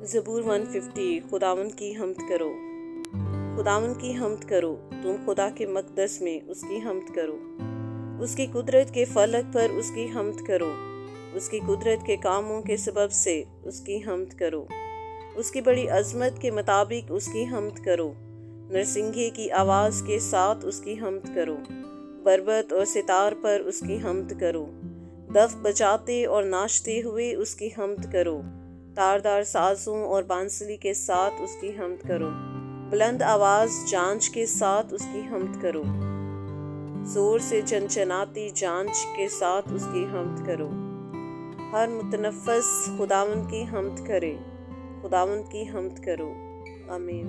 ज़बूर 150। खुदावंद की हम्द करो, खुदावंद की हम्द करो, तुम खुदा के मक़दस में उसकी हम्द करो। उसकी कुदरत के फलक पर उसकी हम्द करो, उसकी कुदरत के कामों के सबब से उसकी हम्द करो। उसकी बड़ी अज़मत के मुताबिक उसकी हम्द करो। नरसिंगे की आवाज़ के साथ उसकी हम्द करो। बरबत और सितार पर उसकी हम्द करो। दफ बजाते और नाचते हुए उसकी हम्द करो। तारदार साज़ों और बांसुरी के साथ उसकी हम्द करो। बुलंद आवाज़ जांच के साथ उसकी हम्द करो। जोर से चनचनाती जांच के साथ उसकी हम्द करो। हर मुतनफ़्फ़स खुदावंद की हम्द करे, खुदावंद की हम्द करो। आमीन।